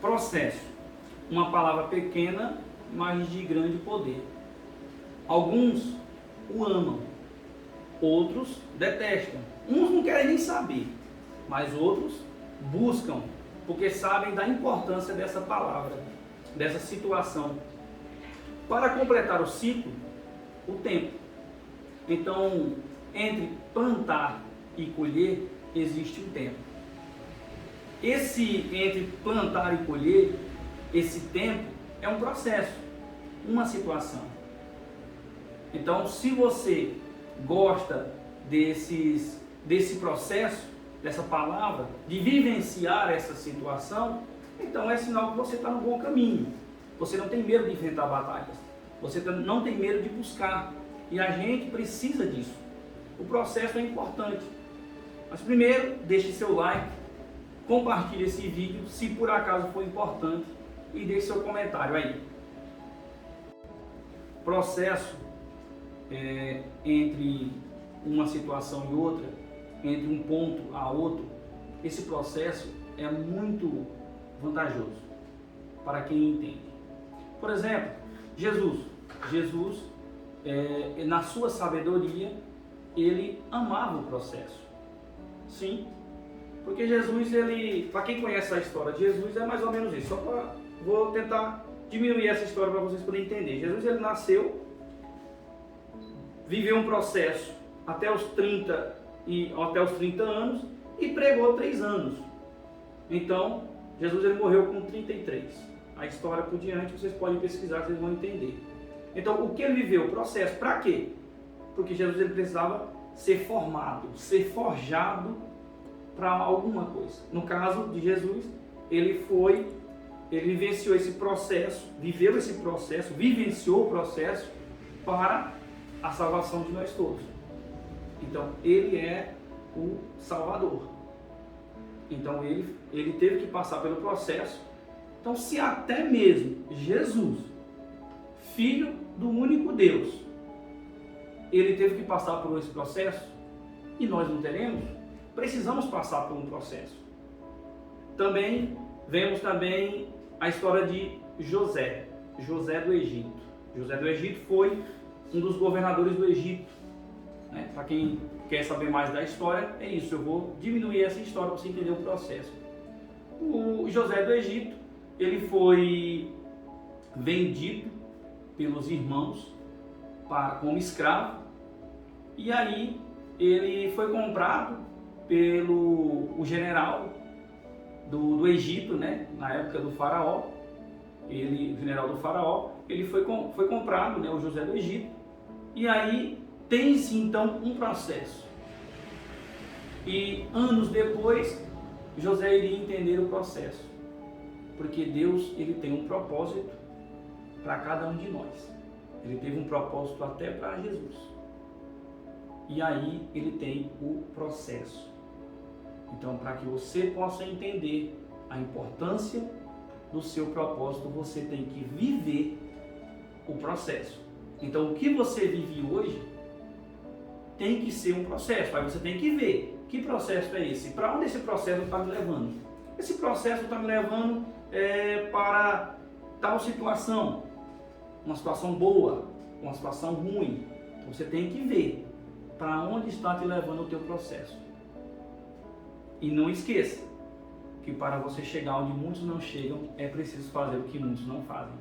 Processo. Uma palavra pequena, mas de grande poder. Alguns o amam, outros detestam. Uns não querem nem saber, mas outros buscam, porque sabem da importância dessa palavra, dessa situação. Para completar o ciclo, o tempo. Então, entre plantar e colher, existe um tempo. Esse entre plantar e colher, esse tempo é um processo, uma situação. Então, se você gosta desse processo, dessa palavra, de vivenciar essa situação, então é sinal que você está no bom caminho. Você não tem medo de enfrentar batalhas, você não tem medo de buscar, e a gente precisa disso. O processo é importante, mas primeiro deixe seu like, compartilhe esse vídeo se por acaso for importante e deixe seu comentário aí. Processo entre uma situação e outra, entre um ponto a outro, esse processo é muito vantajoso para quem entende. Por exemplo, Jesus, na sua sabedoria, ele amava o processo. Sim, porque Jesus, para quem conhece a história de Jesus, é mais ou menos isso. Vou tentar diminuir essa história para vocês poderem entender. Jesus, ele nasceu, viveu um processo até os 30 anos e pregou 3 anos. Então, Jesus ele morreu com 33. A história por diante vocês podem pesquisar, vocês vão entender. Então, o que ele viveu? O processo. Para quê? Porque Jesus ele precisava ser formado, ser forjado para alguma coisa. No caso de Jesus, ele vivenciou esse processo, vivenciou o processo para a salvação de nós todos. Então, ele é o Salvador. Então, ele teve que passar pelo processo. Então, se até mesmo Jesus, Filho do único Deus, ele teve que passar por esse processo, e nós não teremos, precisamos passar por um processo. Também, vemos também a história de José do Egito. José do Egito foi um dos governadores do Egito. Para quem quer saber mais da história, é isso. Eu vou diminuir essa história para você entender o processo. O José do Egito, ele foi vendido pelos irmãos como escravo, e aí ele foi comprado pelo general do Egito, na época do faraó. O general do faraó, ele foi comprado, o José do Egito, e aí tem-se então um processo. E anos depois, José iria entender o processo, porque Deus ele tem um propósito para cada um de nós. Ele teve um propósito até para Jesus. E aí ele tem o processo. Então, para que você possa entender a importância do seu propósito, você tem que viver o processo. Então, o que você vive hoje tem que ser um processo. Aí você tem que ver que processo é esse, para onde esse processo está me levando. Esse processo está me levando para tal situação, uma situação boa, uma situação ruim. Então, você tem que ver para onde está te levando o teu processo. E não esqueça que para você chegar onde muitos não chegam, é preciso fazer o que muitos não fazem.